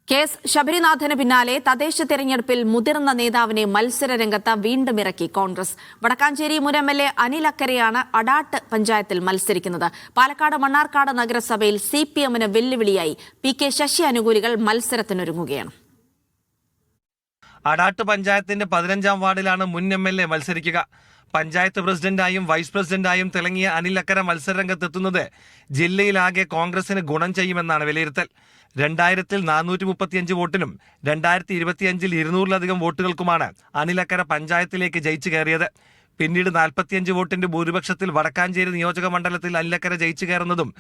Case ശബരിനാഥന് പിന്നാലെ തദ്ദേശ തെരഞ്ഞെടുപ്പിൽ മുതിർന്ന നേതാവിനെ മത്സരരംഗത്ത് വീണ്ടും ഇറക്കി കോൺഗ്രസ്. വടക്കാഞ്ചേരി മുൻ MLA അനിൽ അക്കരെയാണ് അടാട്ട് പഞ്ചായത്തിൽ മത്സരിക്കുന്നത്. പാലക്കാട് മണ്ണാർക്കാട് നഗരസഭയിൽ CPM-ന് വെല്ലുവിളിയായി PK ശശി അനുകൂലികൾ മത്സരത്തിനൊരുങ്ങുകയാണ്. അടാട്ട് പഞ്ചായത്തിന്റെ 15-ാം വാർഡിലാണ് മുൻ MLA മത്സരിക്കുക. പഞ്ചായത്ത് പ്രസിഡന്റായും വൈസ് പ്രസിഡന്റായും തിളങ്ങിയ അനിൽ അക്കര മത്സരരംഗത്തെത്തുന്നത് ജില്ലയിലാകെ കോൺഗ്രസിന് ഗുണം ചെയ്യുമെന്നാണ് വിലയിരുത്തൽ. 2000-ൽ 435 വോട്ടിനും 2025-ൽ 200-ലധികം വോട്ടുകൾക്കുമാണ് അനിൽ അക്കര പഞ്ചായത്തിലേക്ക് ജയിച്ചു കയറിയത്. പിന്നീട് 45 വോട്ടിന്റെ ഭൂരിപക്ഷത്തിൽ വടക്കാഞ്ചേരി നിയോജക മണ്ഡലത്തിൽ അനിൽ അക്കര ജയിച്ചു കയറുന്നതും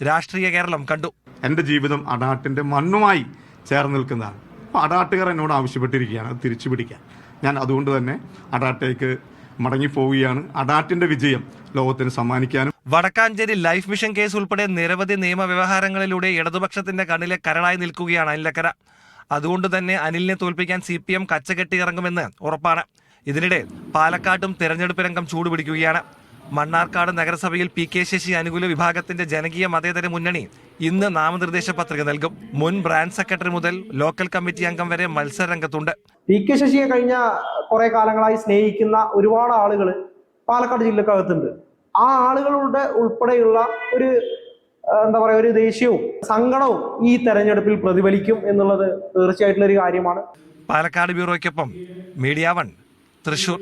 രാഷ്ട്രീയ കേരളം കണ്ടു. എൻ്റെ ജീവിതം അടാട്ടിന്റെ മണ്ണുമായി ചേർന്ന് നിൽക്കുന്നതാണ്. അടാട്ടുകാർ എന്നോട് ആവശ്യപ്പെട്ടിരിക്കുകയാണ് അത് തിരിച്ചു പിടിക്കാൻ. ഞാൻ അതുകൊണ്ട് തന്നെ അടാട്ടേക്ക് മടങ്ങിപ്പോവുകയാണ്. അടാട്ടിന്റെ വിജയം ലോകത്തിന് സമ്മാനിക്കാനും. വടക്കാഞ്ചേരി ലൈഫ് മിഷൻ കേസ് ഉൾപ്പെടെ നിരവധി നിയമവ്യവഹാരങ്ങളിലൂടെ ഇടതുപക്ഷത്തിന്റെ കണ്ണിലെ കരളായി നിൽക്കുകയാണ് അനിലക്കര. അതുകൊണ്ട് തന്നെ അനിലിനെ തോൽപ്പിക്കാൻ CPM കച്ചകെട്ടി ഇറങ്ങുമെന്ന് ഉറപ്പാണ്. ഇതിനിടെ പാലക്കാട്ടും തെരഞ്ഞെടുപ്പ് രംഗം ചൂടുപിടിക്കുകയാണ്. മണ്ണാർക്കാട് നഗരസഭയിൽ PK ശശി അനുകൂല വിഭാഗത്തിന്റെ ജനകീയ മതേതര മുന്നണി ഇന്ന് നാമനിർദ്ദേശ പത്രിക നൽകും. മുൻ ബ്രാഞ്ച് സെക്രട്ടറി മുതൽ ലോക്കൽ കമ്മിറ്റി അംഗം വരെ മത്സരരംഗത്തുണ്ട്. PK ശശിയെ കഴിഞ്ഞ കുറെ കാലങ്ങളായി സ്നേഹിക്കുന്ന ഒരുപാട് ആളുകൾ പാലക്കാട് ജില്ലക്കകത്തുണ്ട്. ആ ആളുകളുടെ ഉൾപ്പെടെയുള്ള ഒരു ഒരു ദേഷ്യവും സങ്കടവും ഈ തെരഞ്ഞെടുപ്പിൽ പ്രതിഫലിക്കും എന്നുള്ളത് തീർച്ചയായിട്ടുള്ള ഒരു കാര്യമാണ്. പാലക്കാട് ബ്യൂറോയ്ക്കൊപ്പം മീഡിയ 1 തൃശൂർ.